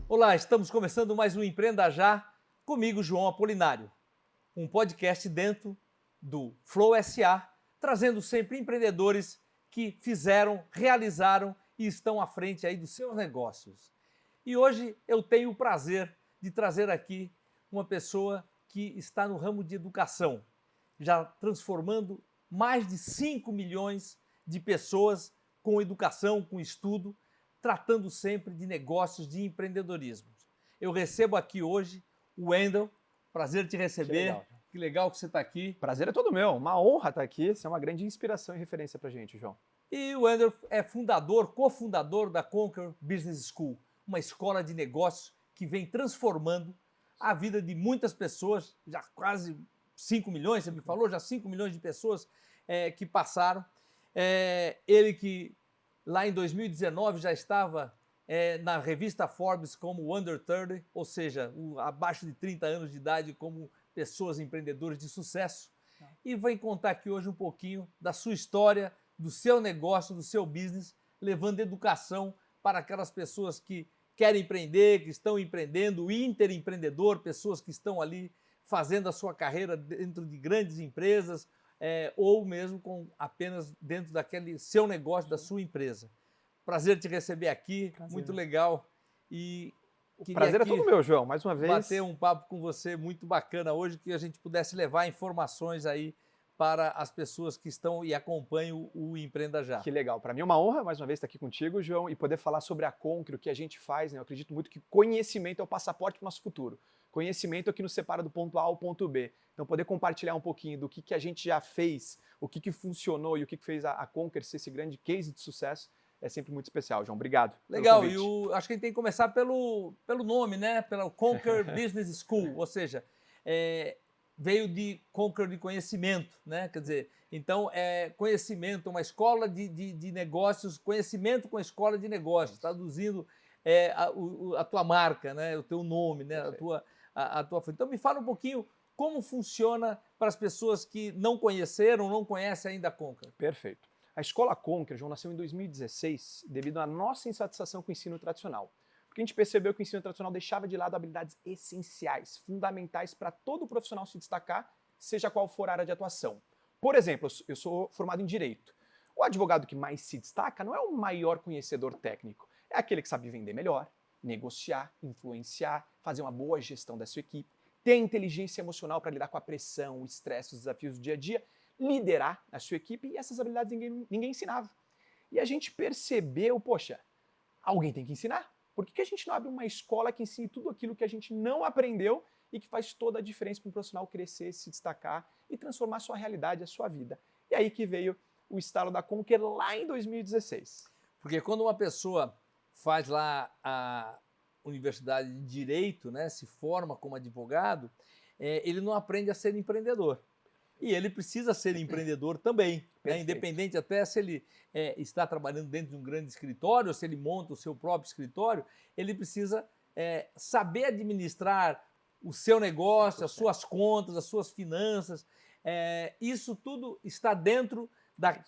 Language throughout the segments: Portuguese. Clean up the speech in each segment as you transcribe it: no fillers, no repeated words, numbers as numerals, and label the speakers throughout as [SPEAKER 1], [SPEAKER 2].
[SPEAKER 1] Olá, estamos começando mais um Empreenda Já, comigo, João Apolinário. Um podcast dentro do Flow SA, trazendo sempre empreendedores que fizeram, realizaram e estão à frente aí dos seus negócios. E hoje eu tenho o prazer de trazer aqui uma pessoa que está no ramo de educação, já transformando mais de 5 milhões de pessoas com educação, com estudo, tratando sempre de negócios, de empreendedorismo. Eu recebo aqui hoje o Wendel, prazer te receber, que legal que você está aqui.
[SPEAKER 2] Prazer é todo meu, uma honra estar aqui, você é uma grande inspiração e referência para a gente, João.
[SPEAKER 1] E o Wendel é cofundador da Conquer Business School, uma escola de negócios que vem transformando a vida de muitas pessoas, já quase 5 milhões, você me falou, já 5 milhões de pessoas que passaram. Ele que lá em 2019 já estava na revista Forbes como Under 30, ou seja, abaixo de 30 anos de idade como pessoas empreendedoras de sucesso. E vem contar aqui hoje um pouquinho da sua história, do seu negócio, do seu business, levando educação para aquelas pessoas que querem empreender, que estão empreendendo, o interempreendedor, pessoas que estão ali fazendo a sua carreira dentro de grandes empresas, ou mesmo apenas dentro daquele seu negócio, da sua empresa. Prazer te receber aqui, muito legal. E
[SPEAKER 2] o prazer é todo meu, João, mais uma vez.
[SPEAKER 1] Bater um papo com você muito bacana hoje, que a gente pudesse levar informações aí para as pessoas que estão e acompanham o Empreenda Já.
[SPEAKER 2] Que legal, para mim é uma honra mais uma vez estar aqui contigo, João, e poder falar sobre a Conquer, o que a gente faz, né? Eu acredito muito que conhecimento é o passaporte para o nosso futuro. Conhecimento é o que nos separa do ponto A ao ponto B. Então poder compartilhar um pouquinho do que a gente já fez, o que funcionou e o que fez a Conquer ser esse grande case de sucesso é sempre muito especial, João. Obrigado.
[SPEAKER 1] Legal, e acho que a gente tem que começar pelo nome, né? Pela Conquer Business School, ou seja, veio de Conquer de conhecimento, né? Quer dizer, então conhecimento, uma escola de negócios, conhecimento com a escola de negócios, traduzindo a tua marca, né? O teu nome, né? A tua. Então me fala um pouquinho como funciona para as pessoas que não conheceram, não conhecem ainda a Conquer.
[SPEAKER 2] Perfeito. A escola Conquer, João, nasceu em 2016 devido à nossa insatisfação com o ensino tradicional. Porque a gente percebeu que o ensino tradicional deixava de lado habilidades essenciais, fundamentais para todo profissional se destacar, seja qual for a área de atuação. Por exemplo, eu sou formado em Direito. O advogado que mais se destaca não é o maior conhecedor técnico, é aquele que sabe vender melhor, negociar, influenciar, fazer uma boa gestão da sua equipe, ter inteligência emocional para lidar com a pressão, o estresse, os desafios do dia a dia, liderar a sua equipe, e essas habilidades ninguém ensinava. E a gente percebeu, poxa, alguém tem que ensinar. Por que a gente não abre uma escola que ensine tudo aquilo que a gente não aprendeu e que faz toda a diferença para um profissional crescer, se destacar e transformar a sua realidade, a sua vida? E aí que veio o estalo da Conquer lá em 2016.
[SPEAKER 1] Porque quando uma pessoa faz lá a Universidade de Direito, né, se forma como advogado, ele não aprende a ser empreendedor. E ele precisa ser empreendedor também, né? Independente até se ele está trabalhando dentro de um grande escritório, ou se ele monta o seu próprio escritório, ele precisa saber administrar o seu negócio, 100%. As suas contas, as suas finanças. Isso tudo está dentro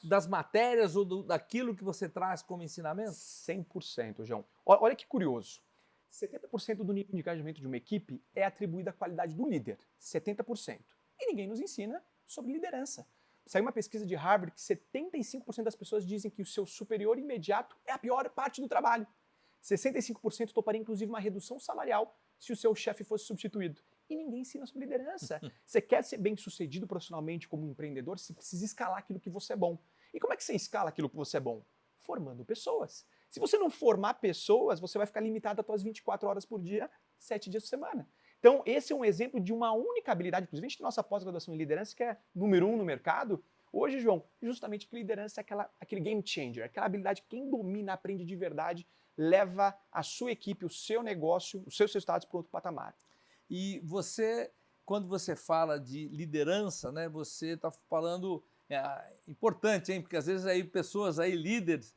[SPEAKER 1] das matérias ou daquilo que você traz como ensinamento?
[SPEAKER 2] 100%, João. Olha que curioso. 70% do nível de engajamento de uma equipe é atribuído à qualidade do líder. 70%. E ninguém nos ensina sobre liderança. Saiu uma pesquisa de Harvard que 75% das pessoas dizem que o seu superior imediato é a pior parte do trabalho. 65% toparia inclusive uma redução salarial se o seu chefe fosse substituído. E ninguém ensina sobre liderança. Você quer ser bem sucedido profissionalmente como empreendedor, você precisa escalar aquilo que você é bom. E como é que você escala aquilo que você é bom? Formando pessoas. Se você não formar pessoas, você vai ficar limitado às suas 24 horas por dia, 7 dias por semana. Então, esse é um exemplo de uma única habilidade, inclusive a gente tem nossa pós-graduação em liderança, que é número 1 no mercado. Hoje, João, justamente que liderança é aquele game changer, aquela habilidade que quem domina, aprende de verdade, leva a sua equipe, o seu negócio, os seus resultados para outro patamar.
[SPEAKER 1] E você, quando você fala de liderança, né, você está falando, importante, hein? Porque às vezes aí pessoas aí, líderes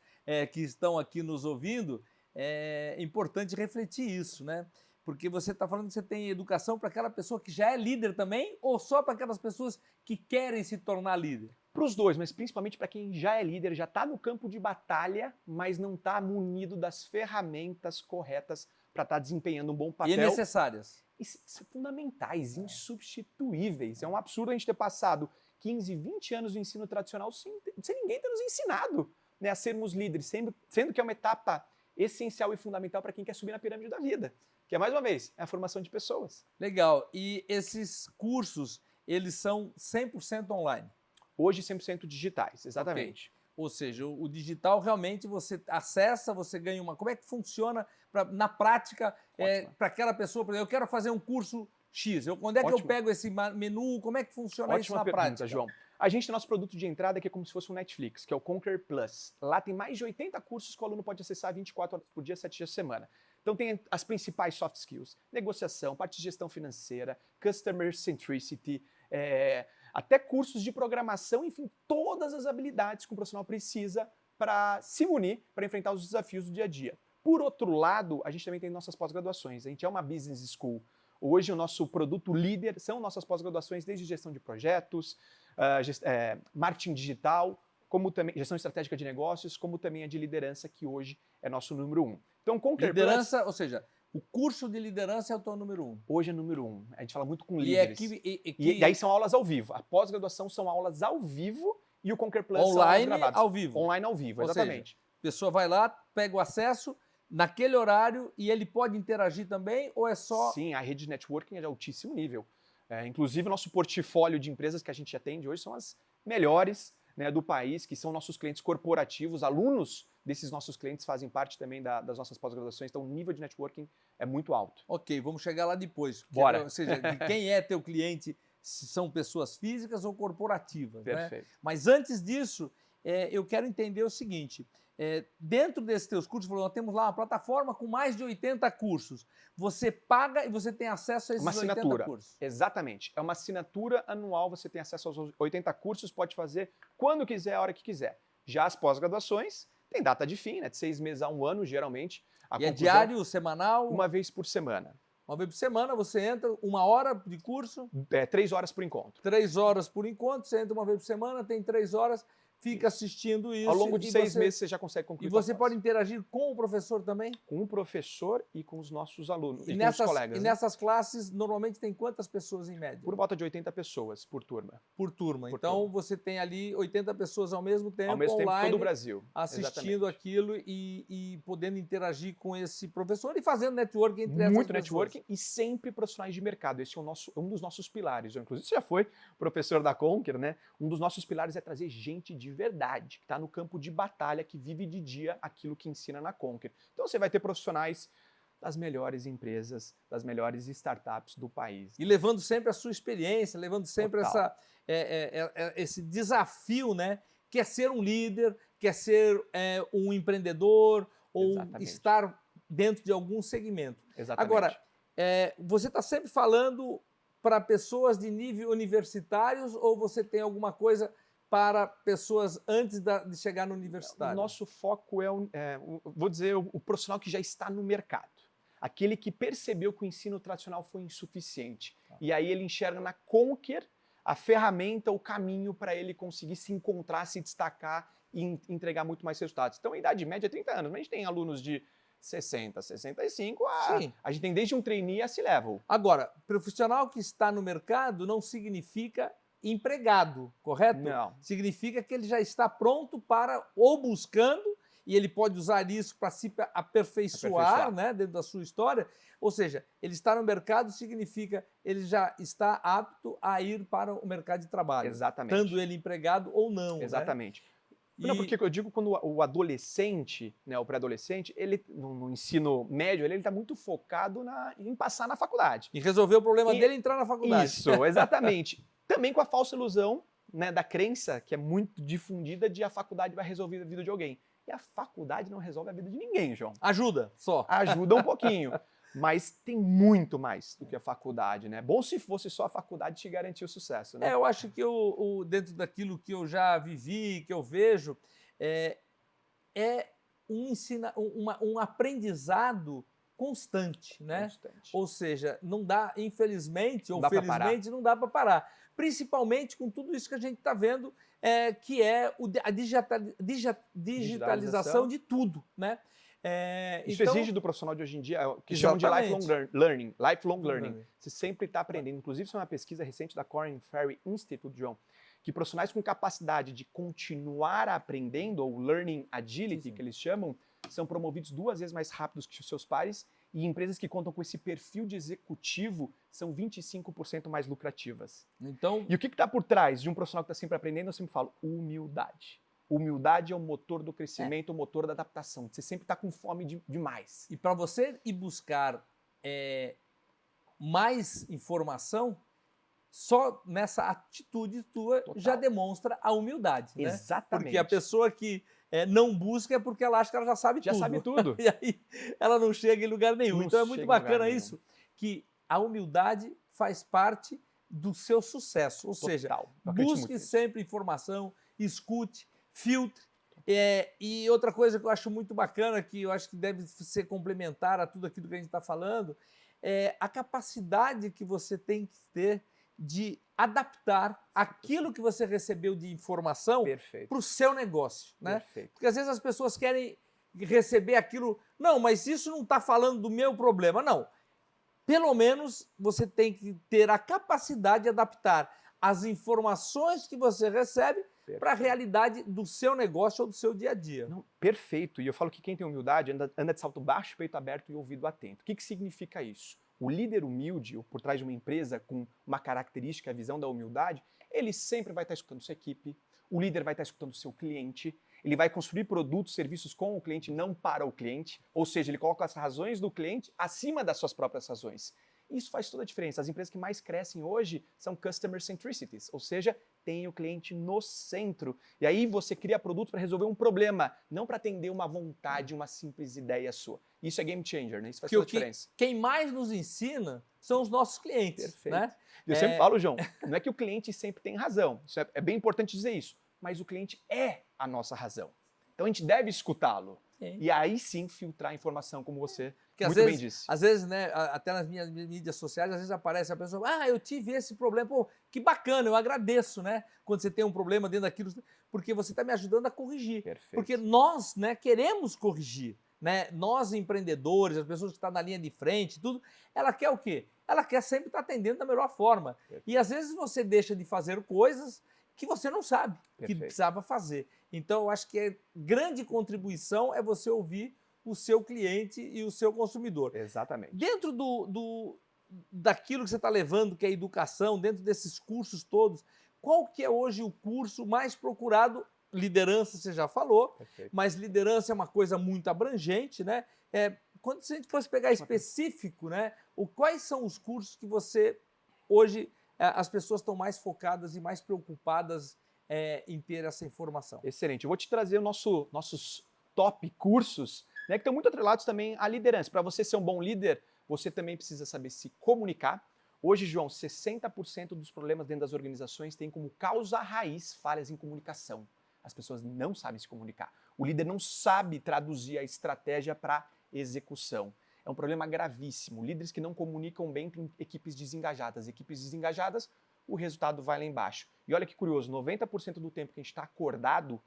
[SPEAKER 1] que estão aqui nos ouvindo, é importante refletir isso, né? Porque você está falando que você tem educação para aquela pessoa que já é líder também, ou só para aquelas pessoas que querem se tornar líder?
[SPEAKER 2] Para os dois, mas principalmente para quem já é líder, já está no campo de batalha, mas não está munido das ferramentas corretas para estar desempenhando um bom
[SPEAKER 1] E
[SPEAKER 2] papel.
[SPEAKER 1] necessárias.
[SPEAKER 2] São fundamentais, insubstituíveis. É um absurdo a gente ter passado 15, 20 anos do ensino tradicional sem ninguém ter nos ensinado, né, a sermos líderes, sendo que é uma etapa essencial e fundamental para quem quer subir na pirâmide da vida, que é, mais uma vez, é a formação de pessoas.
[SPEAKER 1] Legal. E esses cursos, eles são 100% online?
[SPEAKER 2] Hoje, 100% digitais, exatamente.
[SPEAKER 1] Okay. Ou seja, o digital realmente você acessa, você ganha uma... Como é que funciona na prática para aquela pessoa? Por exemplo, eu quero fazer um curso X. Onde é que eu pego esse menu? Como é que funciona isso na prática?
[SPEAKER 2] João. A gente tem nosso produto de entrada que é como se fosse um Netflix, que é o Conquer Plus. Lá tem mais de 80 cursos que o aluno pode acessar 24 horas por dia, 7 dias por semana. Então tem as principais soft skills, negociação, parte de gestão financeira, customer centricity, até cursos de programação, enfim, todas as habilidades que um profissional precisa para se munir, para enfrentar os desafios do dia a dia. Por outro lado, a gente também tem nossas pós-graduações. A gente é uma business school. Hoje o nosso produto líder são nossas pós-graduações, desde gestão de projetos, marketing digital, como também gestão estratégica de negócios, como também a de liderança, que hoje é nosso número 1. Então, Conquer
[SPEAKER 1] liderança, Plus, ou seja, o curso de liderança é o teu número 1.
[SPEAKER 2] Hoje é número 1. A gente fala muito com líderes.
[SPEAKER 1] E
[SPEAKER 2] aí são aulas ao vivo. A pós-graduação são aulas ao vivo e o Conquer Plus
[SPEAKER 1] online,
[SPEAKER 2] são aulas gravadas.
[SPEAKER 1] Ao vivo.
[SPEAKER 2] Online ao vivo, exatamente.
[SPEAKER 1] Seja, a pessoa vai lá, pega o acesso naquele horário e ele pode interagir também ou é só...
[SPEAKER 2] Sim, a rede de networking é de altíssimo nível. Inclusive, o nosso portfólio de empresas que a gente atende hoje são as melhores, né, do país, que são nossos clientes corporativos, alunos desses nossos clientes fazem parte também das nossas pós-graduações, então o nível de networking é muito alto.
[SPEAKER 1] Ok, vamos chegar lá depois.
[SPEAKER 2] Bora.
[SPEAKER 1] Ou seja, de quem é teu cliente, se são pessoas físicas ou corporativas.
[SPEAKER 2] Perfeito.
[SPEAKER 1] Né? Mas antes disso, eu quero entender o seguinte, dentro desses teus cursos, nós temos lá uma plataforma com mais de 80 cursos. Você paga e você tem acesso a esses 80 cursos.
[SPEAKER 2] Exatamente. É uma assinatura anual, você tem acesso aos 80 cursos, pode fazer quando quiser, a hora que quiser. Já as pós-graduações, tem data de fim, né? De 6 meses a 1 ano, geralmente.
[SPEAKER 1] E é diário, semanal?
[SPEAKER 2] Uma vez por semana.
[SPEAKER 1] Uma vez por semana você entra, 1 hora de curso?
[SPEAKER 2] 3 horas por encontro.
[SPEAKER 1] 3 horas por encontro, você entra uma vez por semana, tem 3 horas... Fica assistindo isso.
[SPEAKER 2] Ao longo de 6 meses você já consegue concluir.
[SPEAKER 1] E você pode interagir com o professor também?
[SPEAKER 2] Com o professor e com os nossos alunos
[SPEAKER 1] e
[SPEAKER 2] com os colegas.
[SPEAKER 1] E nessas classes, normalmente tem quantas pessoas em média?
[SPEAKER 2] Por volta de 80 pessoas por turma.
[SPEAKER 1] Por turma. Então você tem ali 80 pessoas ao mesmo tempo,
[SPEAKER 2] ao mesmo
[SPEAKER 1] online,
[SPEAKER 2] tempo, todo o Brasil.
[SPEAKER 1] Assistindo aquilo e podendo interagir com esse professor e fazendo networking entre essas
[SPEAKER 2] Muito
[SPEAKER 1] pessoas.
[SPEAKER 2] networking e sempre profissionais de mercado. Esse é um dos nossos pilares. Inclusive, você já foi professor da Conquer, né? Um dos nossos pilares é trazer gente de verdade, que está no campo de batalha, que vive de dia aquilo que ensina na Conquer. Então você vai ter profissionais das melhores empresas, das melhores startups do país.
[SPEAKER 1] E levando sempre a sua experiência, levando sempre esse desafio, né? Quer ser um líder, quer ser um empreendedor ou estar dentro de algum segmento.
[SPEAKER 2] Exatamente.
[SPEAKER 1] Agora, você está sempre falando para pessoas de nível universitários ou você tem alguma coisa para pessoas antes de chegar no universitário?
[SPEAKER 2] O nosso foco vou dizer, o profissional que já está no mercado. Aquele que percebeu que o ensino tradicional foi insuficiente. E aí ele enxerga na Conquer a ferramenta, o caminho para ele conseguir se encontrar, se destacar e entregar muito mais resultados. Então a idade média é 30 anos, mas a gente tem alunos de 60, 65, a gente tem desde um trainee a C-level.
[SPEAKER 1] Agora, profissional que está no mercado não significa empregado, correto?
[SPEAKER 2] Não.
[SPEAKER 1] Significa que ele já está pronto para, ou buscando, e ele pode usar isso para se aperfeiçoar, né, dentro da sua história. Ou seja, ele está no mercado significa ele já está apto a ir para o mercado de trabalho.
[SPEAKER 2] Exatamente.
[SPEAKER 1] Tanto ele empregado ou não.
[SPEAKER 2] Exatamente.
[SPEAKER 1] Né?
[SPEAKER 2] Não, porque eu digo quando o adolescente, né, o pré-adolescente, ele no ensino médio, ele está muito focado em passar na faculdade.
[SPEAKER 1] E resolver o problema dele e entrar na faculdade.
[SPEAKER 2] Isso, exatamente. Também com a falsa ilusão, né, da crença, que é muito difundida, de a faculdade vai resolver a vida de alguém. E a faculdade não resolve a vida de ninguém, João.
[SPEAKER 1] Ajuda, só.
[SPEAKER 2] Ajuda um pouquinho. Mas tem muito mais do que a faculdade, né? Bom se fosse só a faculdade te garantir o sucesso, né?
[SPEAKER 1] Eu acho que dentro daquilo que eu já vivi, que eu vejo, um aprendizado constante, né?
[SPEAKER 2] Constante.
[SPEAKER 1] Ou seja, não dá, infelizmente ou
[SPEAKER 2] Não dá
[SPEAKER 1] felizmente, não dá para parar. Principalmente com tudo isso que a gente está vendo, que é a digitalização de tudo, né?
[SPEAKER 2] Isso
[SPEAKER 1] então,
[SPEAKER 2] exige do profissional de hoje em dia, que chamam de lifelong learning. Lifelong learning. Você sempre está aprendendo. Inclusive, isso é uma pesquisa recente da Korn Ferry Institute, João, que profissionais com capacidade de continuar aprendendo, ou learning agility, que eles chamam, são promovidos 2 vezes mais rápidos que os seus pares, e empresas que contam com esse perfil de executivo são 25% mais lucrativas.
[SPEAKER 1] Então,
[SPEAKER 2] E o que está por trás de um profissional que está sempre aprendendo? Eu sempre falo, humildade. Humildade é o motor do crescimento, o motor da adaptação. Você sempre está com fome de mais.
[SPEAKER 1] e para você ir buscar mais informação, só nessa atitude tua
[SPEAKER 2] Total.
[SPEAKER 1] já demonstra a humildade, né?
[SPEAKER 2] Exatamente.
[SPEAKER 1] Porque a pessoa que não busca é porque ela acha que ela já sabe tudo.
[SPEAKER 2] Já sabe tudo.
[SPEAKER 1] E aí ela não chega em lugar nenhum.
[SPEAKER 2] Não
[SPEAKER 1] Então é muito
[SPEAKER 2] chega em lugar
[SPEAKER 1] bacana
[SPEAKER 2] nenhum.
[SPEAKER 1] isso, que a humildade faz parte do seu sucesso. Ou seja,
[SPEAKER 2] Total. Eu acredito muito
[SPEAKER 1] busque
[SPEAKER 2] nisso.
[SPEAKER 1] sempre informação, escute, filtre. E outra coisa que eu acho muito bacana, que eu acho que deve ser complementar a tudo aquilo que a gente está falando, é a capacidade que você tem que ter de adaptar aquilo que você recebeu de informação
[SPEAKER 2] Perfeito.
[SPEAKER 1] para o seu negócio, né?
[SPEAKER 2] Perfeito.
[SPEAKER 1] Porque às vezes as pessoas querem receber aquilo, não, mas isso não está falando do meu problema. Não. Pelo menos você tem que ter a capacidade de adaptar as informações que você recebe para a realidade do seu negócio ou do seu dia a dia.
[SPEAKER 2] Não, perfeito. E eu falo que quem tem humildade anda de salto baixo, peito aberto e ouvido atento. O que significa isso? O líder humilde, ou por trás de uma empresa com uma característica, a visão da humildade, ele sempre vai estar escutando sua equipe, o líder vai estar escutando seu cliente, ele vai construir produtos, serviços com o cliente, não para o cliente, ou seja, ele coloca as razões do cliente acima das suas próprias razões. Isso faz toda a diferença. As empresas que mais crescem hoje são customer centricities, ou seja, tem o cliente no centro. E aí você cria produtos para resolver um problema, não para atender uma vontade, uma simples ideia sua. Isso é game changer, né? Isso faz toda a diferença.
[SPEAKER 1] Quem mais nos ensina são os nossos clientes.
[SPEAKER 2] Perfeito.
[SPEAKER 1] Né?
[SPEAKER 2] Eu sempre falo, João, não é que o cliente sempre tem razão. Isso é bem importante dizer isso. Mas o cliente é a nossa razão. Então a gente deve escutá-lo. E aí sim filtrar a informação, como você muito bem disse.
[SPEAKER 1] Às vezes, né, até nas minhas mídias sociais, às vezes aparece a pessoa, eu tive esse problema, pô, que bacana, eu agradeço, né, quando você tem um problema dentro daquilo, porque você está me ajudando a corrigir.
[SPEAKER 2] Perfeito.
[SPEAKER 1] Porque nós, né, queremos corrigir, né, nós empreendedores, as pessoas que estão na linha de frente, tudo, ela quer o quê? Ela quer sempre estar atendendo da melhor forma.
[SPEAKER 2] Perfeito.
[SPEAKER 1] E às vezes você deixa de fazer coisas que você não sabe que
[SPEAKER 2] Perfeito.
[SPEAKER 1] precisava fazer. Então, eu acho que a grande contribuição é você ouvir o seu cliente e o seu consumidor.
[SPEAKER 2] Exatamente.
[SPEAKER 1] Dentro daquilo que você está levando, que é a educação, dentro desses cursos todos, qual que é hoje o curso mais procurado? Liderança, você já falou,
[SPEAKER 2] Perfeito.
[SPEAKER 1] mas liderança é uma coisa muito abrangente, né? Quando a gente fosse pegar específico, né? Quais são os cursos que você, hoje, as pessoas estão mais focadas e mais preocupadas em ter essa informação?
[SPEAKER 2] Excelente. Eu vou te trazer nossos top cursos, né, que estão muito atrelados também à liderança. Para você ser um bom líder, você também precisa saber se comunicar. Hoje, João, 60% dos problemas dentro das organizações têm como causa raiz falhas em comunicação. As pessoas não sabem se comunicar. O líder não sabe traduzir a estratégia para execução. É um problema gravíssimo. Líderes que não comunicam bem têm equipes desengajadas. Equipes desengajadas, o resultado vai lá embaixo. E olha que curioso, 90% do tempo que a gente está acordado,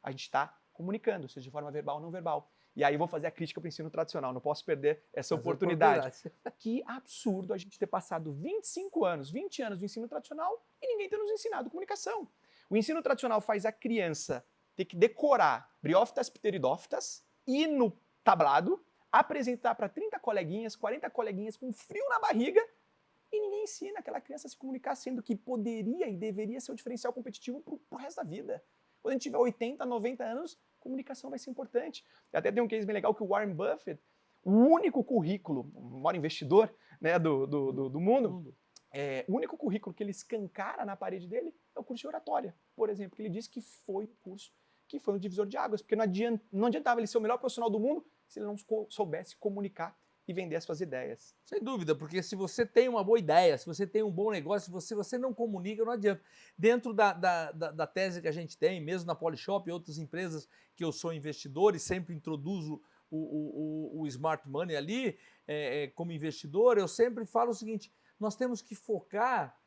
[SPEAKER 2] a gente está comunicando, seja de forma verbal ou não verbal. E aí eu vou fazer a crítica para o ensino tradicional, não posso perder essa oportunidade. Que absurdo a gente ter passado 25 anos, 20 anos do ensino tradicional e ninguém ter nos ensinado comunicação. O ensino tradicional faz a criança ter que decorar briófitas, pteridófitas, ir no tablado, apresentar para 30 coleguinhas, 40 coleguinhas com frio na barriga e ninguém ensina aquela criança a se comunicar, sendo que poderia e deveria ser o diferencial competitivo para o resto da vida. Quando a gente tiver 80, 90 anos, comunicação vai ser importante. Até tem um case bem legal que o Warren Buffett, o único currículo, o maior investidor, né, do mundo, o único currículo que ele escancara na parede dele é o curso de oratória, por exemplo, que ele disse que foi o curso que foi um divisor de águas, porque não adiantava ele ser o melhor profissional do mundo se ele não soubesse comunicar e vender as suas ideias.
[SPEAKER 1] Sem dúvida, porque se você tem uma boa ideia, se você tem um bom negócio, se você não comunica, não adianta. Dentro da tese que a gente tem, mesmo na Polishop e outras empresas que eu sou investidor e sempre introduzo o Smart Money ali como investidor, eu sempre falo o seguinte, nós temos que focar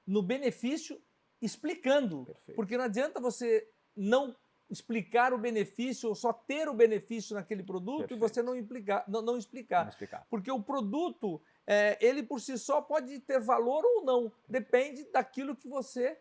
[SPEAKER 1] no benefício explicando.
[SPEAKER 2] Perfeito.
[SPEAKER 1] Porque não adianta você não explicar o benefício ou só ter o benefício naquele produto e você não explicar.
[SPEAKER 2] Vamos explicar.
[SPEAKER 1] Porque o produto, ele por si só pode ter valor ou não. Depende daquilo que você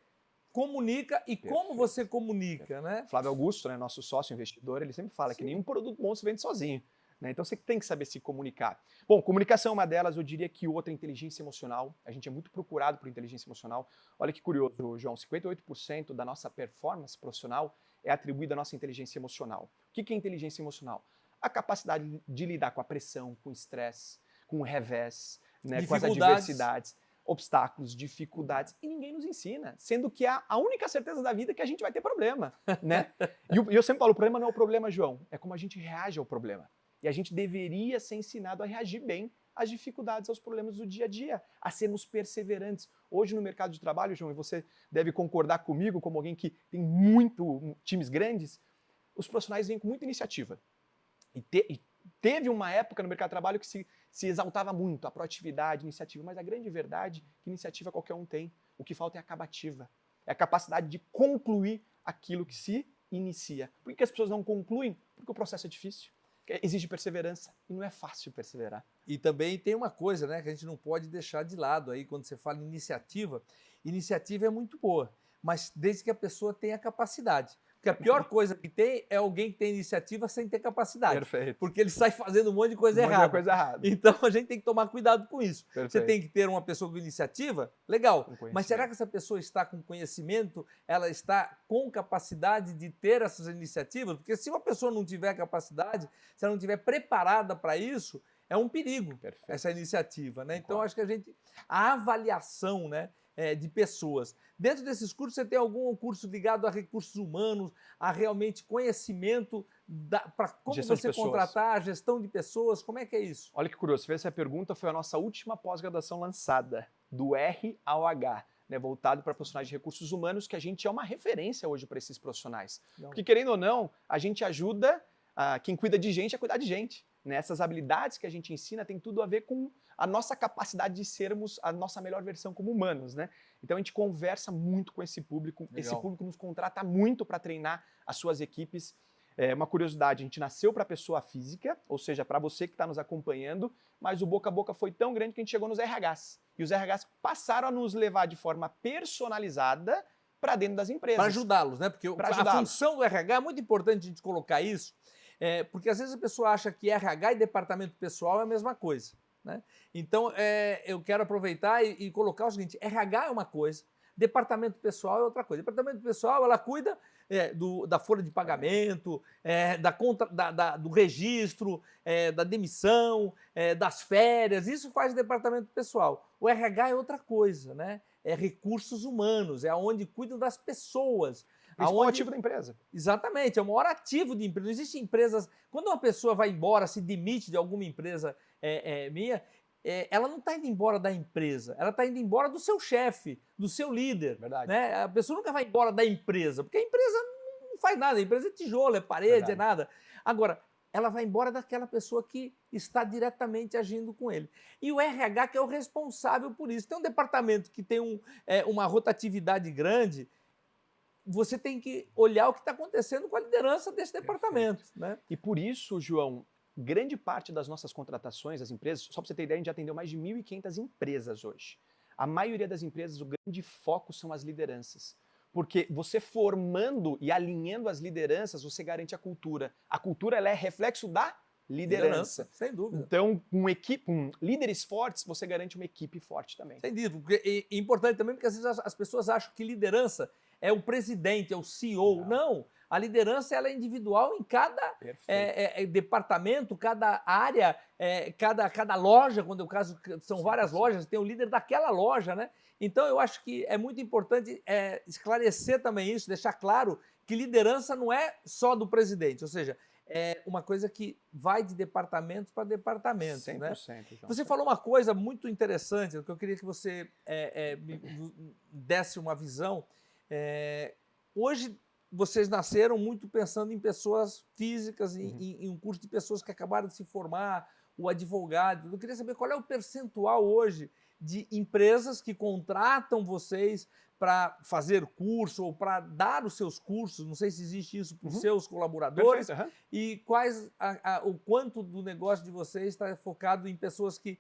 [SPEAKER 1] comunica e como você comunica, né?
[SPEAKER 2] Flávio Augusto, né, nosso sócio investidor, ele sempre fala que nenhum produto bom se vende sozinho. Né? Então você tem que saber se comunicar. Bom, comunicação é uma delas, eu diria que outra, inteligência emocional. A gente é muito procurado por inteligência emocional. Olha que curioso, João, 58% da nossa performance profissional é atribuída à nossa inteligência emocional. O que é inteligência emocional? A capacidade de lidar com a pressão, com o estresse, com o revés, né, com as adversidades, obstáculos, dificuldades, e ninguém nos ensina, sendo que a única certeza da vida é que a gente vai ter problema, né? E eu sempre falo, o problema não é o problema, João, é como a gente reage ao problema. E a gente deveria ser ensinado a reagir bem às dificuldades, aos problemas do dia a dia, a sermos perseverantes. Hoje no mercado de trabalho, João, e você deve concordar comigo, como alguém que tem times grandes, os profissionais vêm com muita iniciativa. E teve uma época no mercado de trabalho que se exaltava muito a proatividade, a iniciativa, mas a grande verdade é que iniciativa qualquer um tem. O que falta é a acabativa, é a capacidade de concluir aquilo que se inicia. Por que as pessoas não concluem? Porque o processo é difícil. Exige perseverança e não é fácil perseverar.
[SPEAKER 1] E também tem uma coisa, né, que a gente não pode deixar de lado aí quando você fala em iniciativa. Iniciativa é muito boa, mas desde que a pessoa tenha capacidade. Porque a pior coisa que tem é alguém que tem iniciativa sem ter capacidade.
[SPEAKER 2] Perfeito.
[SPEAKER 1] Porque ele sai fazendo um monte de coisa errada. Então a gente tem que tomar cuidado com isso.
[SPEAKER 2] Perfeito.
[SPEAKER 1] Você tem que ter uma pessoa com iniciativa, legal. Mas será que essa pessoa está com conhecimento? Ela está com capacidade de ter essas iniciativas? Porque se uma pessoa não tiver capacidade, se ela não estiver preparada para isso, é um perigo.
[SPEAKER 2] Perfeito.
[SPEAKER 1] Essa iniciativa, né? Então acho que a avaliação, né, de pessoas. Dentro desses cursos, você tem algum curso ligado a recursos humanos, a realmente conhecimento para como
[SPEAKER 2] gestão
[SPEAKER 1] você contratar, a gestão de pessoas? Como é que é isso?
[SPEAKER 2] Olha que curioso, você fez essa pergunta, foi a nossa última pós-graduação lançada, do R ao H, né, voltado para profissionais de recursos humanos, que a gente é uma referência hoje para esses profissionais. Não. Porque, querendo ou não, a gente ajuda quem cuida de gente a cuidar de gente. Né? Essas habilidades que a gente ensina tem tudo a ver com a nossa capacidade de sermos a nossa melhor versão como humanos, né? Então a gente conversa muito com esse público. Legal. Esse público nos contrata muito para treinar as suas equipes. Uma curiosidade, a gente nasceu para a pessoa física, ou seja, para você que está nos acompanhando, mas o boca a boca foi tão grande que a gente chegou nos RHs. E os RHs passaram a nos levar de forma personalizada para dentro das empresas.
[SPEAKER 1] Para ajudá-los, né? Porque a função do RH é muito importante a gente colocar isso, porque às vezes a pessoa acha que RH e departamento pessoal é a mesma coisa. Né? Então, eu quero aproveitar e colocar o seguinte, RH é uma coisa, departamento pessoal é outra coisa. Departamento pessoal, ela cuida da folha de pagamento, do registro, da demissão, das férias, isso faz o departamento pessoal. O RH é outra coisa, né? É recursos humanos, é onde cuidam das pessoas.
[SPEAKER 2] O ativo da empresa.
[SPEAKER 1] Exatamente, é o maior ativo de empresa. Não existem empresas... Quando uma pessoa vai embora, se demite de alguma empresa minha, ela não está indo embora da empresa, ela está indo embora do seu chefe, do seu líder.
[SPEAKER 2] Verdade.
[SPEAKER 1] Né? A pessoa nunca vai embora da empresa, porque a empresa não faz nada, a empresa é tijolo, é parede, verdade. É nada. Agora, ela vai embora daquela pessoa que está diretamente agindo com ele. E o RH que é o responsável por isso. Tem um departamento que tem uma rotatividade grande, você tem que olhar o que está acontecendo com a liderança desse departamento. Né?
[SPEAKER 2] E por isso, João, grande parte das nossas contratações, as empresas, só para você ter ideia, a gente já atendeu mais de 1.500 empresas hoje. A maioria das empresas, o grande foco são as lideranças. Porque você formando e alinhando as lideranças, você garante a cultura. A cultura ela é reflexo da liderança.
[SPEAKER 1] Sem dúvida.
[SPEAKER 2] Então, com líderes fortes, você garante uma equipe forte também.
[SPEAKER 1] Sem dúvida. Porque, é importante também, porque às vezes as pessoas acham que liderança é o presidente, é o CEO. Não. A liderança ela é individual em cada departamento, cada área, cada loja, quando o caso são várias lojas, tem o líder daquela loja, né? Então eu acho que é muito importante esclarecer também isso, deixar claro que liderança não é só do presidente, ou seja, é uma coisa que vai de departamento para departamento. 100%, né?
[SPEAKER 2] João.
[SPEAKER 1] Você falou uma coisa muito interessante, que eu queria que você me desse uma visão. Hoje vocês nasceram muito pensando em pessoas físicas, em um curso de pessoas que acabaram de se formar, o advogado. Eu queria saber qual é o percentual hoje de empresas que contratam vocês para fazer curso ou para dar os seus cursos, não sei se existe isso para os seus colaboradores,
[SPEAKER 2] Perfeito,
[SPEAKER 1] e o quanto do negócio de vocês está focado em pessoas que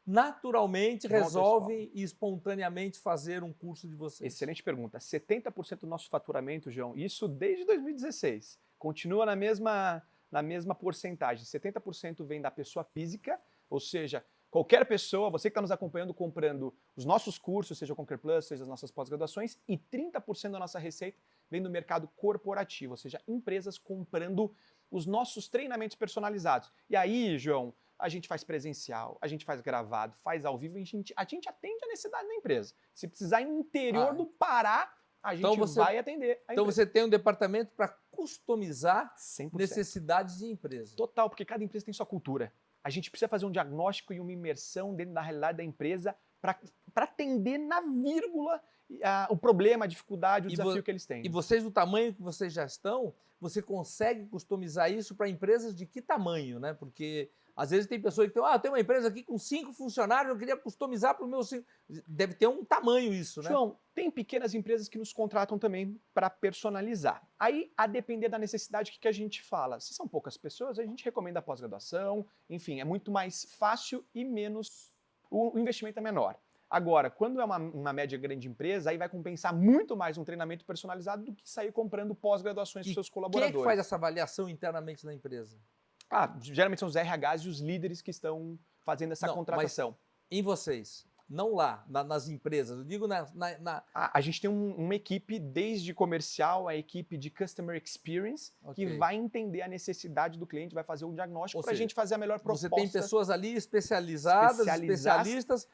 [SPEAKER 1] naturalmente
[SPEAKER 2] Vão à tua
[SPEAKER 1] resolvem e espontaneamente fazer um curso de vocês.
[SPEAKER 2] Excelente pergunta. 70% do nosso faturamento, João, isso desde 2016, continua na mesma porcentagem. 70% vem da pessoa física, ou seja, qualquer pessoa, você que está nos acompanhando, comprando os nossos cursos, seja o Conquer Plus, seja as nossas pós-graduações, e 30% da nossa receita vem do mercado corporativo, ou seja, empresas comprando os nossos treinamentos personalizados. E aí, João, a gente faz presencial, a gente faz gravado, faz ao vivo, a gente atende a necessidade da empresa. Se precisar ir no interior do Pará, a gente vai atender a
[SPEAKER 1] Então
[SPEAKER 2] empresa.
[SPEAKER 1] você tem um departamento para customizar
[SPEAKER 2] 100%.
[SPEAKER 1] necessidades de empresa.
[SPEAKER 2] Total, porque cada empresa tem sua cultura. A gente precisa fazer um diagnóstico e uma imersão dentro da realidade da empresa para atender na vírgula o problema, a dificuldade, o desafio que eles têm.
[SPEAKER 1] E vocês, do tamanho que vocês já estão, você consegue customizar isso para empresas de que tamanho, né? Porque às vezes tem pessoas que eu tenho uma empresa aqui com 5 funcionários, eu queria customizar para o meu 5. Deve ter um tamanho isso, né?
[SPEAKER 2] João, tem pequenas empresas que nos contratam também para personalizar. Aí, a depender da necessidade, o que a gente fala? Se são poucas pessoas, a gente recomenda a pós-graduação, enfim, é muito mais fácil e menos... O investimento é menor. Agora, quando é uma média grande empresa, aí vai compensar muito mais um treinamento personalizado do que sair comprando pós-graduações para seus colaboradores.
[SPEAKER 1] Quem é que faz essa avaliação internamente na empresa?
[SPEAKER 2] Geralmente são os RHs e os líderes que estão fazendo essa contratação.
[SPEAKER 1] Mas em vocês, não lá, nas empresas, eu digo
[SPEAKER 2] A gente tem uma equipe, desde comercial, a equipe de Customer Experience, que vai entender a necessidade do cliente, vai fazer um diagnóstico para a gente fazer a melhor proposta.
[SPEAKER 1] Você tem pessoas ali especialistas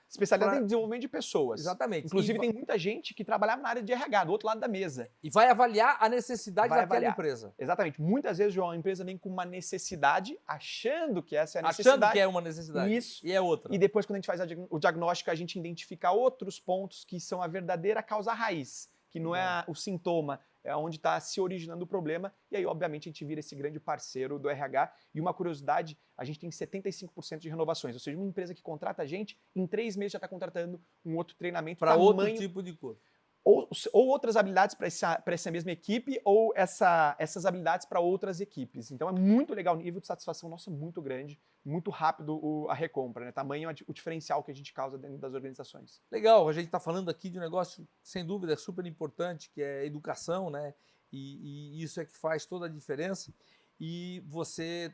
[SPEAKER 2] em desenvolvimento de pessoas.
[SPEAKER 1] Exatamente.
[SPEAKER 2] Inclusive tem muita gente que trabalhava na área de RH, do outro lado da mesa.
[SPEAKER 1] E vai avaliar a necessidade daquela empresa.
[SPEAKER 2] Exatamente. Muitas vezes, João, a empresa vem com uma necessidade, achando que essa é a necessidade.
[SPEAKER 1] Achando que é uma necessidade.
[SPEAKER 2] Isso.
[SPEAKER 1] E é outra.
[SPEAKER 2] E depois, quando a gente faz o diagnóstico, a gente identifica outros pontos que são a verdadeira causa raiz, que não é o sintoma, é onde está se originando o problema. E aí, obviamente, a gente vira esse grande parceiro do RH. E uma curiosidade, a gente tem 75% de renovações. Ou seja, uma empresa que contrata a gente, em 3 meses já está contratando um outro treinamento
[SPEAKER 1] para outro tipo de curso.
[SPEAKER 2] Ou outras habilidades para essa mesma equipe, ou essas habilidades para outras equipes. Então é muito legal, o nível de satisfação nosso é muito grande, muito rápido a recompra, né? Tamanho é o diferencial que a gente causa dentro das organizações.
[SPEAKER 1] Legal, a gente está falando aqui de um negócio, sem dúvida, super importante, que é a educação, né? E isso é que faz toda a diferença. E você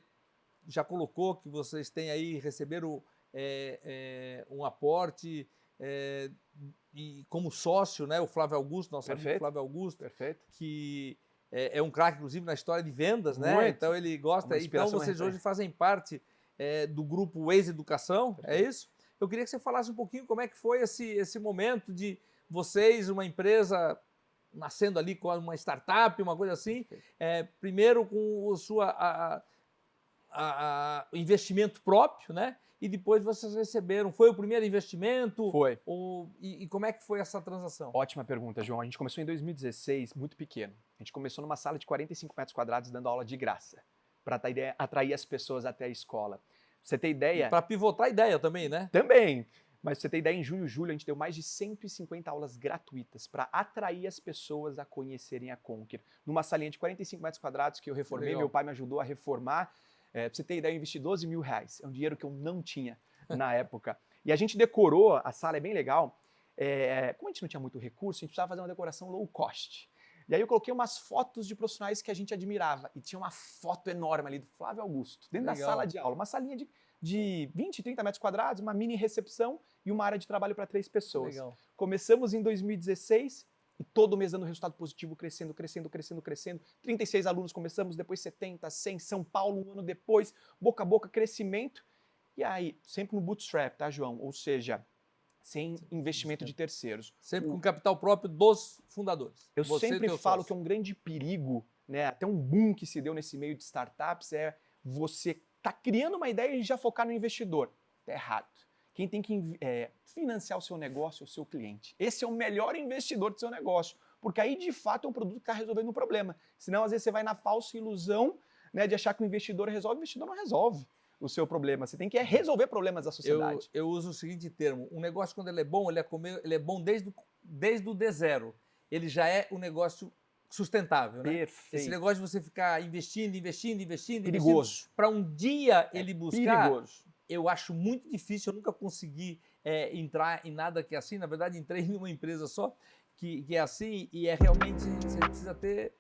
[SPEAKER 1] já colocou que vocês têm aí, receberam um aporte... e como sócio, né, o Flávio Augusto, nosso amigo Flávio Augusto, que é um craque, inclusive, na história de vendas, né?
[SPEAKER 2] Muito.
[SPEAKER 1] Então ele gosta. Então vocês hoje fazem parte do grupo Ex-Educação, é isso? Eu queria que você falasse um pouquinho como é que foi esse momento de vocês, uma empresa nascendo ali com uma startup, uma coisa assim, primeiro com o investimento próprio, né? E depois vocês receberam. Foi o primeiro investimento?
[SPEAKER 2] Foi.
[SPEAKER 1] E como é que foi essa transação?
[SPEAKER 2] Ótima pergunta, João. A gente começou em 2016, muito pequeno. A gente começou numa sala de 45 metros quadrados dando aula de graça, para atrair as pessoas até a escola. Pra você ter ideia...
[SPEAKER 1] Para pivotar a ideia também, né?
[SPEAKER 2] Também. Mas pra você ter ideia, em junho e julho a gente deu mais de 150 aulas gratuitas para atrair as pessoas a conhecerem a Conquer. Numa salinha de 45 metros quadrados que eu reformei,
[SPEAKER 1] Legal.
[SPEAKER 2] Meu pai me ajudou a reformar. Pra você ter ideia, eu investi R$12 mil. É um dinheiro que eu não tinha na época. E a gente decorou, a sala é bem legal. Como a gente não tinha muito recurso, a gente precisava fazer uma decoração low cost. E aí eu coloquei umas fotos de profissionais que a gente admirava. E tinha uma foto enorme ali do Flávio Augusto, dentro da sala de aula. Uma salinha de 20, 30 metros quadrados, uma mini recepção e uma área de trabalho para 3 pessoas.
[SPEAKER 1] Legal.
[SPEAKER 2] Começamos em 2016... E todo mês dando resultado positivo, crescendo. 36 alunos começamos, depois 70, 100, São Paulo um ano depois, boca a boca, crescimento. E aí, sempre no bootstrap, tá, João? Ou seja, sem investimento de terceiros.
[SPEAKER 1] Sempre com capital próprio dos fundadores.
[SPEAKER 2] Eu sempre falo que é um grande perigo, né? Até um boom que se deu nesse meio de startups é você tá criando uma ideia e já focar no investidor. Tá errado. Quem tem que financiar o seu negócio é o seu cliente. Esse é o melhor investidor do seu negócio, porque aí, de fato, é um produto que está resolvendo um problema. Senão, às vezes, você vai na falsa ilusão, né, de achar que o investidor resolve não resolve. o seu problema, você tem que resolver problemas da sociedade.
[SPEAKER 1] Eu uso o seguinte termo, um negócio quando ele é bom desde o D0. Ele já é um negócio sustentável, né?
[SPEAKER 2] Perfeito.
[SPEAKER 1] Esse negócio de você ficar investindo,
[SPEAKER 2] Perigoso.
[SPEAKER 1] para um dia ele buscar,
[SPEAKER 2] Perigoso.
[SPEAKER 1] eu acho muito difícil, eu nunca consegui entrar em nada que é assim, na verdade entrei em uma empresa só que é assim e é realmente, você precisa ter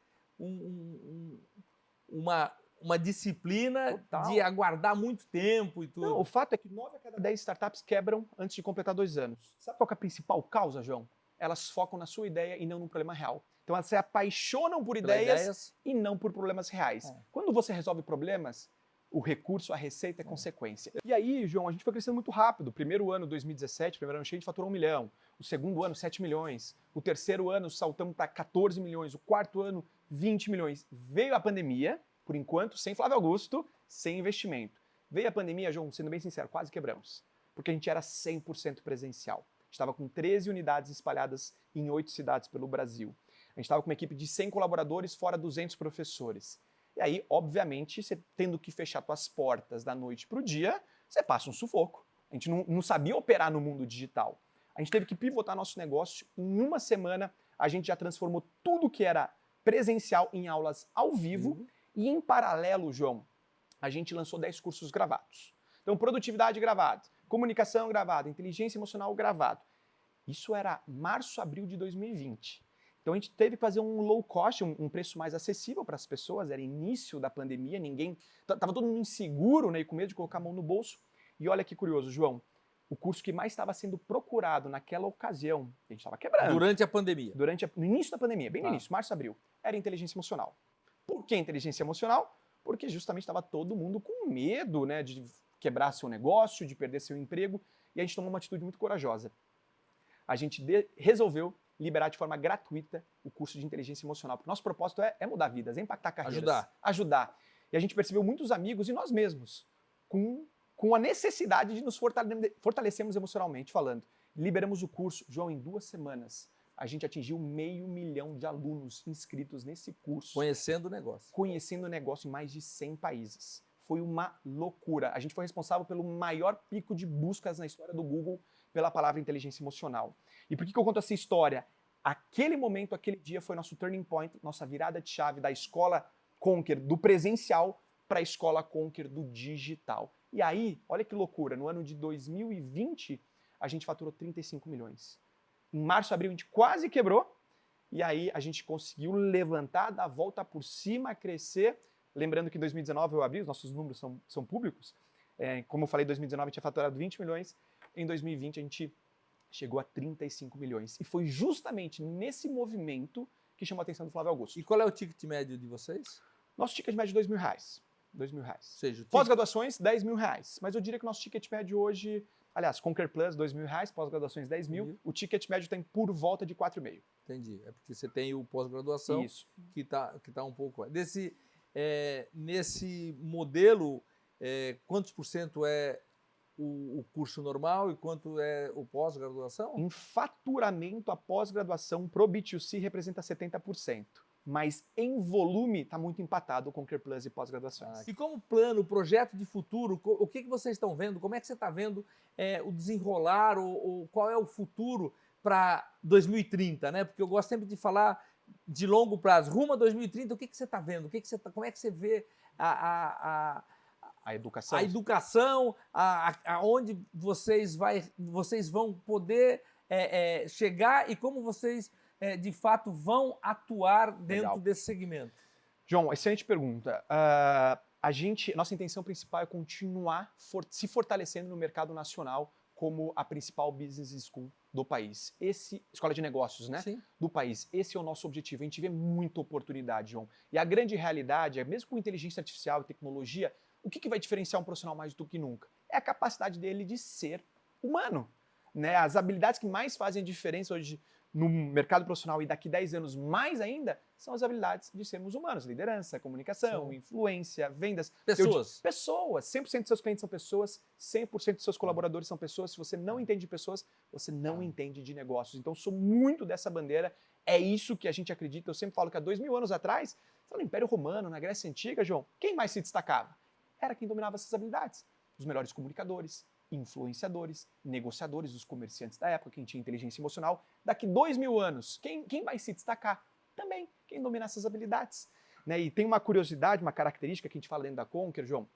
[SPEAKER 1] uma disciplina
[SPEAKER 2] Total.
[SPEAKER 1] de aguardar muito tempo e tudo.
[SPEAKER 2] Não, o fato é que 9 a cada 10 startups quebram antes de completar 2 anos. Sabe qual que é a principal causa, João? Elas focam na sua ideia e não num problema real. Então elas se apaixonam por ideias e não por problemas reais. Quando você resolve problemas, o recurso, a receita é consequência. E aí, João, a gente foi crescendo muito rápido. Primeiro ano, 2017, primeiro ano cheio, a gente faturou 1 milhão. O segundo ano, 7 milhões. O terceiro ano, saltamos para 14 milhões. O quarto ano, 20 milhões. Veio a pandemia, por enquanto, sem Flávio Augusto, sem investimento. Veio a pandemia, João, sendo bem sincero, quase quebramos. Porque a gente era 100% presencial. A gente estava com 13 unidades espalhadas em 8 cidades pelo Brasil. A gente estava com uma equipe de 100 colaboradores, fora 200 professores. E aí, obviamente, você tendo que fechar suas portas da noite para o dia, você passa um sufoco. A gente não sabia operar no mundo digital. A gente teve que pivotar nosso negócio. Em uma semana, a gente já transformou tudo que era presencial em aulas ao vivo. E em paralelo, João, a gente lançou 10 cursos gravados. Então, produtividade gravado, comunicação gravada, inteligência emocional gravado. Isso era março, abril de 2020. Então a gente teve que fazer um low cost, um preço mais acessível para as pessoas, era início da pandemia, estava todo mundo inseguro, né, e com medo de colocar a mão no bolso. E olha que curioso, João, o curso que mais estava sendo procurado naquela ocasião, a gente estava quebrando.
[SPEAKER 1] Durante a pandemia.
[SPEAKER 2] No início da pandemia, bem no início, março, abril, era inteligência emocional. Por que inteligência emocional? Porque justamente estava todo mundo com medo, né, de quebrar seu negócio, de perder seu emprego, e a gente tomou uma atitude muito corajosa. A gente resolveu liberar de forma gratuita o curso de inteligência emocional. Porque nosso propósito é mudar vidas, é impactar carreiras. Ajudar. E a gente percebeu muitos amigos e nós mesmos com a necessidade de nos fortalecermos emocionalmente falando. Liberamos o curso, João, em 2 semanas. A gente atingiu 500 mil de alunos inscritos nesse curso.
[SPEAKER 1] Conhecendo o negócio.
[SPEAKER 2] Conhecendo o negócio em mais de 100 países. Foi uma loucura. A gente foi responsável pelo maior pico de buscas na história do Google pela palavra inteligência emocional. E por que eu conto essa história? Aquele momento, aquele dia foi nosso turning point, nossa virada de chave da escola Conquer do presencial para a escola Conquer do digital. E aí, olha que loucura, no ano de 2020, a gente faturou 35 milhões. Em março, abril, a gente quase quebrou, e aí a gente conseguiu levantar, dar a volta por cima, crescer. Lembrando que em 2019 eu abri, os nossos números são públicos. Como eu falei, em 2019 a gente tinha faturado 20 milhões, em 2020 a gente chegou a 35 milhões. E foi justamente nesse movimento que chamou a atenção do Flávio Augusto.
[SPEAKER 1] E qual é o ticket médio de vocês?
[SPEAKER 2] Nosso ticket médio é R$2.000. R$2.000.
[SPEAKER 1] Ou seja,
[SPEAKER 2] pós-graduações, R$10.000. Mas eu diria que o nosso ticket médio hoje, aliás, Conquer Plus, R$2.000, pós-graduações, 10 mil. O ticket médio tem por volta de 4,5.
[SPEAKER 1] Entendi. É porque você tem o pós-graduação que tá um pouco... Nesse modelo, quantos por cento é o curso normal e quanto é o pós-graduação?
[SPEAKER 2] Em faturamento, a pós-graduação pro B2C representa 70%. Mas em volume está muito empatado com Conquer Plus e pós-graduações.
[SPEAKER 1] E como plano, projeto de futuro, o que vocês estão vendo? Como é que você está vendo o desenrolar, ou qual é o futuro para 2030, né? Porque eu gosto sempre de falar de longo prazo. Rumo a 2030, o que você está vendo? Como é que você vê a
[SPEAKER 2] educação?
[SPEAKER 1] A educação, aonde vocês vão poder chegar e como vocês, de fato, vão atuar dentro desse segmento?
[SPEAKER 2] João, excelente pergunta. Nossa intenção principal é continuar se fortalecendo no mercado nacional como a principal business school do país. Escola de negócios, né?
[SPEAKER 1] Sim.
[SPEAKER 2] Do país. Esse é o nosso objetivo. A gente vê muita oportunidade, João. E a grande realidade é, mesmo com inteligência artificial e tecnologia, o que vai diferenciar um profissional mais do que nunca? É a capacidade dele de ser humano. Né? As habilidades que mais fazem a diferença hoje no mercado profissional e daqui 10 anos mais ainda, são as habilidades de sermos humanos. Liderança, comunicação, influência, vendas.
[SPEAKER 1] Pessoas.
[SPEAKER 2] Pessoas. 100% dos seus clientes são pessoas, 100% dos seus colaboradores são pessoas. Se você não entende de pessoas, você não entende de negócios. Então, eu sou muito dessa bandeira. É isso que a gente acredita. Eu sempre falo que há 2000 anos atrás, no Império Romano, na Grécia Antiga, João, quem mais se destacava? era quem dominava essas habilidades. Os melhores comunicadores, influenciadores, negociadores, os comerciantes da época, quem tinha inteligência emocional. Daqui 2000 anos, quem vai se destacar? Também quem domina essas habilidades. Né? E tem uma curiosidade, uma característica que a gente fala dentro da Conquer, João,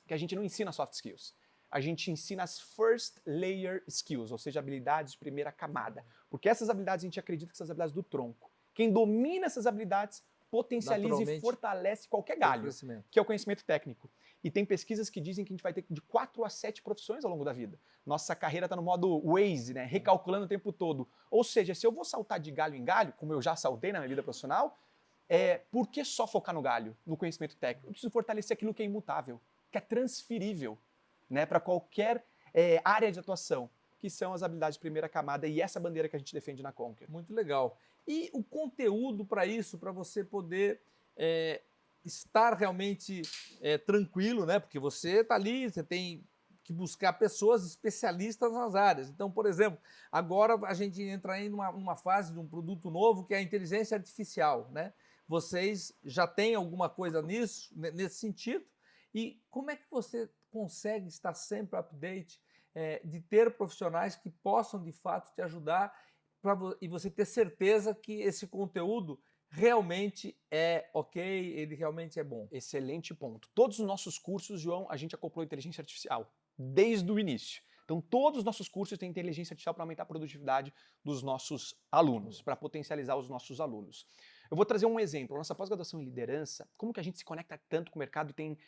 [SPEAKER 2] que a gente não ensina soft skills. A gente ensina as first layer skills, ou seja, habilidades de primeira camada. Porque essas habilidades, a gente acredita que são as habilidades do tronco. Quem domina essas habilidades potencializa e fortalece qualquer galho, que é o conhecimento técnico. E tem pesquisas que dizem que a gente vai ter de 4 a 7 profissões ao longo da vida. Nossa carreira está no modo Waze, né? Recalculando o tempo todo. Ou seja, se eu vou saltar de galho em galho, como eu já saltei na minha vida profissional, por que só focar no galho, no conhecimento técnico? Eu preciso fortalecer aquilo que é imutável, que é transferível, né, para qualquer área de atuação, que são as habilidades de primeira camada e essa bandeira que a gente defende na Conquer.
[SPEAKER 1] Muito legal. E o conteúdo para isso, para você poder estar realmente tranquilo, né? Porque você está ali, você tem que buscar pessoas especialistas nas áreas. Então, por exemplo, agora a gente entra em uma fase de um produto novo que é a inteligência artificial, né? Vocês já têm alguma coisa nisso, nesse sentido? E como é que você consegue estar sempre update, de ter profissionais que possam, de fato, te ajudar e você ter certeza que esse conteúdo realmente é ok, ele realmente é bom?
[SPEAKER 2] Excelente ponto. Todos os nossos cursos, João, a gente acoplou inteligência artificial desde o início. Então, todos os nossos cursos têm inteligência artificial para aumentar a produtividade dos nossos alunos, para potencializar os nossos alunos. Eu vou trazer um exemplo. A nossa pós-graduação em liderança, como que a gente se conecta tanto com o mercado e tem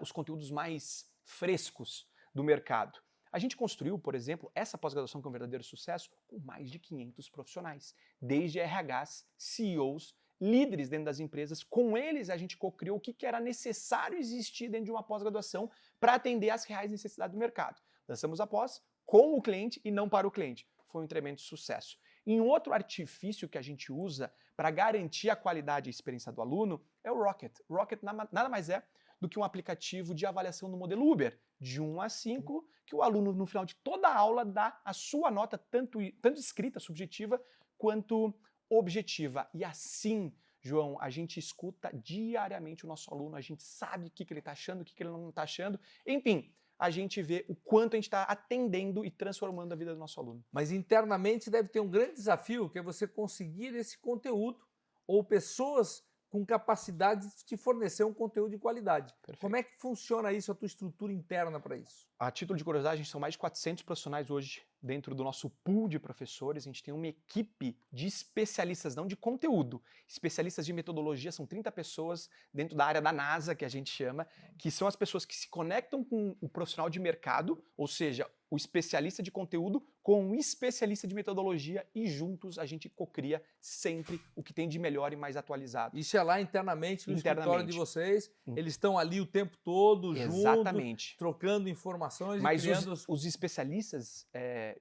[SPEAKER 2] os conteúdos mais frescos do mercado? A gente construiu, por exemplo, essa pós-graduação que é um verdadeiro sucesso com mais de 500 profissionais, desde RHs, CEOs, líderes dentro das empresas. Com eles, a gente co-criou o que era necessário existir dentro de uma pós-graduação para atender às reais necessidades do mercado. Lançamos a pós com o cliente e não para o cliente. Foi um tremendo sucesso. E um outro artifício que a gente usa para garantir a qualidade e a experiência do aluno é o Rocket. O Rocket nada mais é do que um aplicativo de avaliação no modelo Uber, de 1 a 5, que o aluno, no final de toda a aula, dá a sua nota, tanto escrita, subjetiva, quanto objetiva. E assim, João, a gente escuta diariamente o nosso aluno, a gente sabe o que ele está achando, o que ele não está achando, enfim, a gente vê o quanto a gente está atendendo e transformando a vida do nosso aluno.
[SPEAKER 1] Mas internamente deve ter um grande desafio, que é você conseguir esse conteúdo ou pessoas com capacidade de te fornecer um conteúdo de qualidade.
[SPEAKER 2] Perfeito.
[SPEAKER 1] Como é que funciona isso, a tua estrutura interna para isso?
[SPEAKER 2] A título de curiosidade, são mais de 400 profissionais hoje dentro do nosso pool de professores. A gente tem uma equipe de especialistas, não de conteúdo, especialistas de metodologia, são 30 pessoas dentro da área da NASA, que a gente chama, que são as pessoas que se conectam com o profissional de mercado, ou seja, o especialista de conteúdo com o especialista de metodologia e juntos a gente cocria sempre o que tem de melhor e mais atualizado.
[SPEAKER 1] Isso é lá internamente no escritório de vocês, eles estão ali o tempo todo
[SPEAKER 2] Exatamente.
[SPEAKER 1] juntos, trocando informações.
[SPEAKER 2] Mas
[SPEAKER 1] e criando
[SPEAKER 2] os especialistas,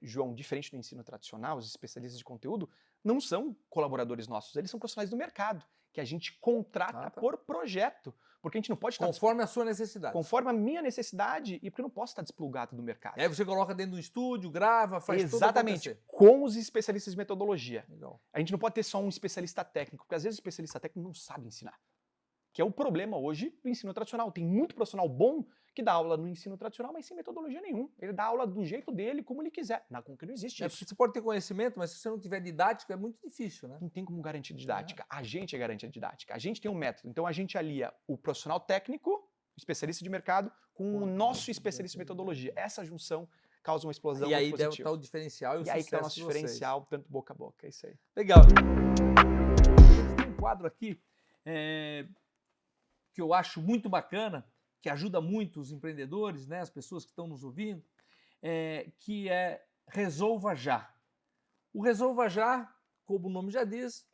[SPEAKER 2] João, diferente do ensino tradicional, os especialistas de conteúdo não são colaboradores nossos, eles são profissionais do mercado, que a gente contrata por projeto. Porque a gente não pode estar...
[SPEAKER 1] Conforme a sua necessidade.
[SPEAKER 2] Conforme a minha necessidade e porque eu não posso estar desplugado do mercado.
[SPEAKER 1] Aí você coloca dentro do estúdio, grava, faz tudo
[SPEAKER 2] Exatamente,
[SPEAKER 1] acontecer.
[SPEAKER 2] com os especialistas de metodologia.
[SPEAKER 1] Legal.
[SPEAKER 2] A gente não pode ter só um especialista técnico, porque às vezes o especialista técnico não sabe ensinar. Que é o problema hoje do ensino tradicional. Tem muito profissional bom que dá aula no ensino tradicional, mas sem metodologia nenhuma. Ele dá aula do jeito dele, como ele quiser. Na Conquer não existe isso.
[SPEAKER 1] Você pode ter conhecimento, mas se você não tiver didática, é muito difícil, né?
[SPEAKER 2] Não tem como garantir didática. A gente é garantia didática. A gente tem um método. Então a gente alia o profissional técnico, o especialista de mercado, com o nosso especialista de metodologia. Essa junção causa uma explosão
[SPEAKER 1] e aí
[SPEAKER 2] positiva.
[SPEAKER 1] deve estar o diferencial e o
[SPEAKER 2] E aí que está o
[SPEAKER 1] sucesso
[SPEAKER 2] nosso diferencial, tanto boca a boca. É isso aí.
[SPEAKER 1] Legal. Tem um quadro aqui que eu acho muito bacana, que ajuda muito os empreendedores, né, as pessoas que estão nos ouvindo, que é Resolva Já. O Resolva Já, como o nome já diz,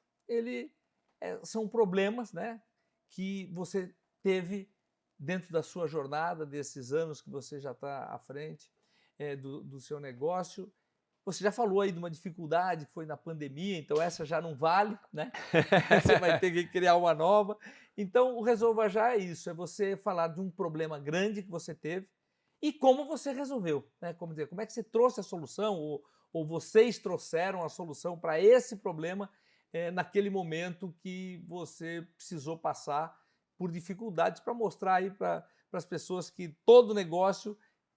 [SPEAKER 1] são problemas, né, que você teve dentro da sua jornada, desses anos que você já está à frente do seu negócio. Você já falou aí de uma dificuldade que foi na pandemia, então essa já não vale, né? Você vai ter que criar uma nova. Então, o Resolva Já é isso, é você falar de um problema grande que você teve e como você resolveu, né? Como é que você trouxe a solução ou vocês trouxeram a solução para esse problema naquele momento que você precisou passar por dificuldades para mostrar aí para as pessoas que todo negócio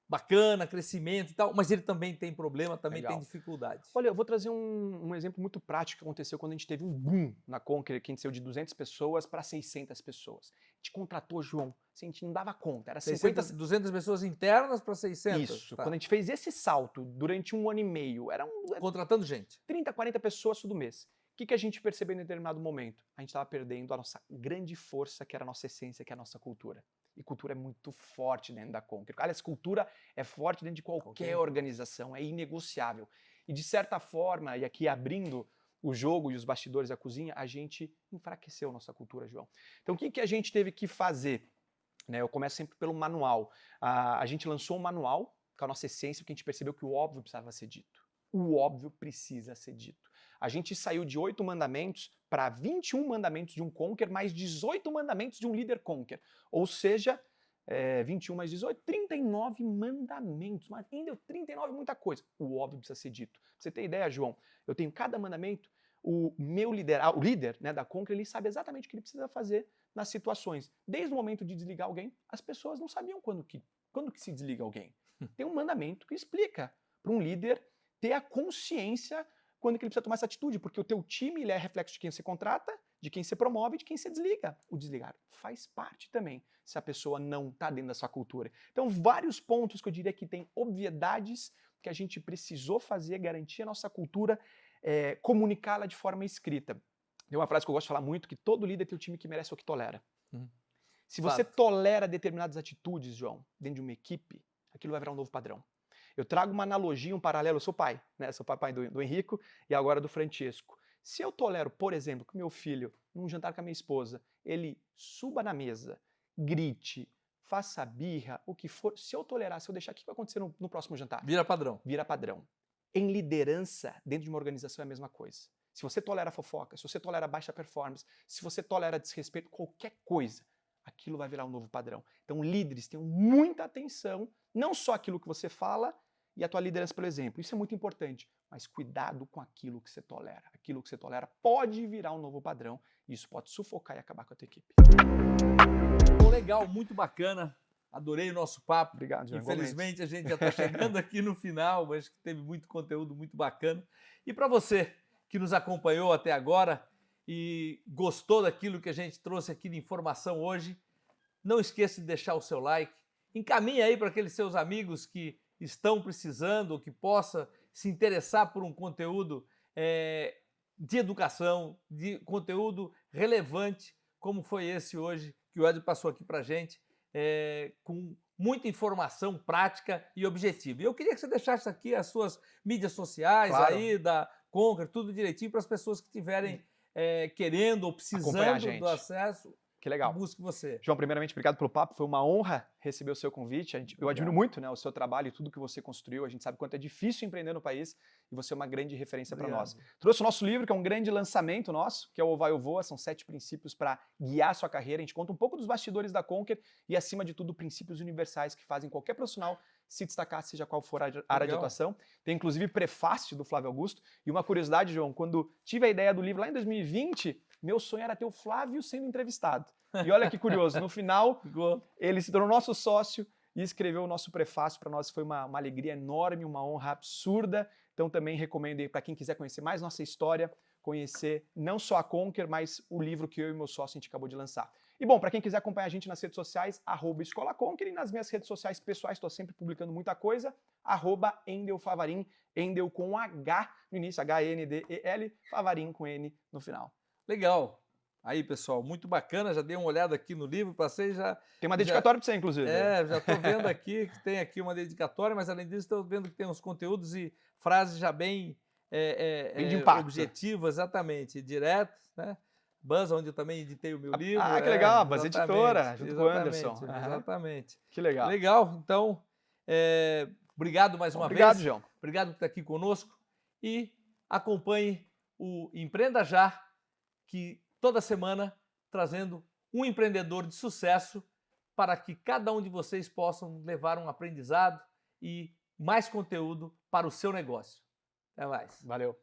[SPEAKER 1] bacana, crescimento e tal, mas ele também tem problema, também
[SPEAKER 2] Legal.
[SPEAKER 1] tem dificuldade.
[SPEAKER 2] Olha, eu vou trazer um exemplo muito prático que aconteceu quando a gente teve um boom na Conquer, que a gente saiu de 200 pessoas para 600 pessoas. A gente contratou, João, assim, a gente não dava conta, era 50...
[SPEAKER 1] 200 pessoas internas para 600.
[SPEAKER 2] Isso,
[SPEAKER 1] tá.
[SPEAKER 2] quando a gente fez esse salto durante 1 ano e meio, eram
[SPEAKER 1] Contratando gente.
[SPEAKER 2] 30, 40 pessoas todo mês. O que a gente percebeu em determinado momento? A gente estava perdendo a nossa grande força, que era a nossa essência, que é a nossa cultura. E cultura é muito forte dentro da Conquer. Aliás, cultura é forte dentro de qualquer organização, é inegociável. E de certa forma, e aqui abrindo o jogo e os bastidores da cozinha, a gente enfraqueceu a nossa cultura, João. Então o que a gente teve que fazer? Né, eu começo sempre pelo manual. A gente lançou um manual com a nossa essência, porque a gente percebeu que o óbvio precisava ser dito. O óbvio precisa ser dito. A gente saiu de 8 mandamentos para 21 mandamentos de um Conquer, mais 18 mandamentos de um líder Conquer. Ou seja, 21 mais 18, 39 mandamentos. Mas ainda 39 é muita coisa. O óbvio precisa ser dito. Pra você ter ideia, João, eu tenho cada mandamento, o líder, né, da Conquer, ele sabe exatamente o que ele precisa fazer nas situações. Desde o momento de desligar alguém, as pessoas não sabiam quando que se desliga alguém. Tem um mandamento que explica para um líder ter a consciência quando que ele precisa tomar essa atitude, porque o teu time ele é reflexo de quem você contrata, de quem você promove e de quem você desliga. O desligar faz parte também, se a pessoa não está dentro da sua cultura. Então, vários pontos que eu diria que tem obviedades que a gente precisou fazer, garantir a nossa cultura, comunicá-la de forma escrita. Tem uma frase que eu gosto de falar muito, que todo líder tem o time que merece o que tolera. Se você tolera determinadas atitudes, João, dentro de uma equipe, aquilo vai virar um novo padrão. Eu trago uma analogia, um paralelo, eu sou pai, né? Sou pai do Henrico e agora do Francesco. Se eu tolero, por exemplo, que meu filho, num jantar com a minha esposa, ele suba na mesa, grite, faça birra, o que for, se eu tolerar, se eu deixar, o que vai acontecer no próximo jantar?
[SPEAKER 1] Vira padrão.
[SPEAKER 2] Vira padrão. Em liderança, dentro de uma organização, é a mesma coisa. Se você tolera fofoca, se você tolera baixa performance, se você tolera desrespeito, qualquer coisa, aquilo vai virar um novo padrão. Então, líderes, tenham muita atenção, não só aquilo que você fala e a tua liderança pelo exemplo. Isso é muito importante, mas cuidado com aquilo que você tolera. Aquilo que você tolera pode virar um novo padrão e isso pode sufocar e acabar com a tua equipe.
[SPEAKER 1] Legal, muito bacana. Adorei o nosso papo.
[SPEAKER 2] Obrigado, João.
[SPEAKER 1] Infelizmente, a gente já está chegando aqui no final, mas teve muito conteúdo muito bacana. E para você que nos acompanhou até agora e gostou daquilo que a gente trouxe aqui de informação hoje, não esqueça de deixar o seu like. Encaminhe aí para aqueles seus amigos que estão precisando ou que possa se interessar por um conteúdo de educação, de conteúdo relevante, como foi esse hoje que o Ed passou aqui para a gente, com muita informação prática e objetiva. E eu queria que você deixasse aqui as suas mídias sociais,
[SPEAKER 2] claro,
[SPEAKER 1] aí da Conquer, tudo direitinho para as pessoas que estiverem querendo ou precisando do acesso.
[SPEAKER 2] Que legal.
[SPEAKER 1] Busque você.
[SPEAKER 2] João, primeiramente, obrigado pelo papo. Foi uma honra receber o seu convite. Eu admiro muito, né, o seu trabalho e tudo que você construiu. A gente sabe quanto é difícil empreender no país e você é uma grande referência para nós. Trouxe o nosso livro, que é um grande lançamento nosso, que é o Vai ou Voa. São 7 princípios para guiar a sua carreira. A gente conta um pouco dos bastidores da Conquer e, acima de tudo, princípios universais que fazem qualquer profissional se destacar, seja qual for a área de atuação. Tem, inclusive, prefácio do Flávio Augusto. E uma curiosidade, João, quando tive a ideia do livro lá em 2020, meu sonho era ter o Flávio sendo entrevistado. E olha que curioso, no final, ele se tornou nosso sócio e escreveu o nosso prefácio. Para nós foi uma alegria enorme, uma honra absurda. Então também recomendo aí para quem quiser conhecer mais nossa história, conhecer não só a Conquer, mas o livro que eu e meu sócio a gente acabou de lançar. E bom, para quem quiser acompanhar a gente nas redes sociais, @Escola Conquer, e nas minhas redes sociais pessoais, estou sempre publicando muita coisa, @Endel Favarin, Endel com H no início, H-N-D-E-L, Favarin com N no final.
[SPEAKER 1] Legal. Aí, pessoal, muito bacana, já dei uma olhada aqui no livro, passei já...
[SPEAKER 2] Tem uma dedicatória para você, inclusive.
[SPEAKER 1] Já estou vendo aqui que tem aqui uma dedicatória, mas além disso estou vendo que tem uns conteúdos e frases já bem
[SPEAKER 2] de impacto.
[SPEAKER 1] objetivas, exatamente, direto, né? Buzz, onde eu também editei o meu livro.
[SPEAKER 2] Que legal, Buzz Editora, junto com o Anderson.
[SPEAKER 1] Exatamente.
[SPEAKER 2] Que legal.
[SPEAKER 1] Legal, então, obrigado mais uma vez.
[SPEAKER 2] Obrigado, João.
[SPEAKER 1] Obrigado por estar aqui conosco e acompanhe o Empreenda Já, que toda semana trazendo um empreendedor de sucesso para que cada um de vocês possam levar um aprendizado e mais conteúdo para o seu negócio. Até mais.
[SPEAKER 2] Valeu.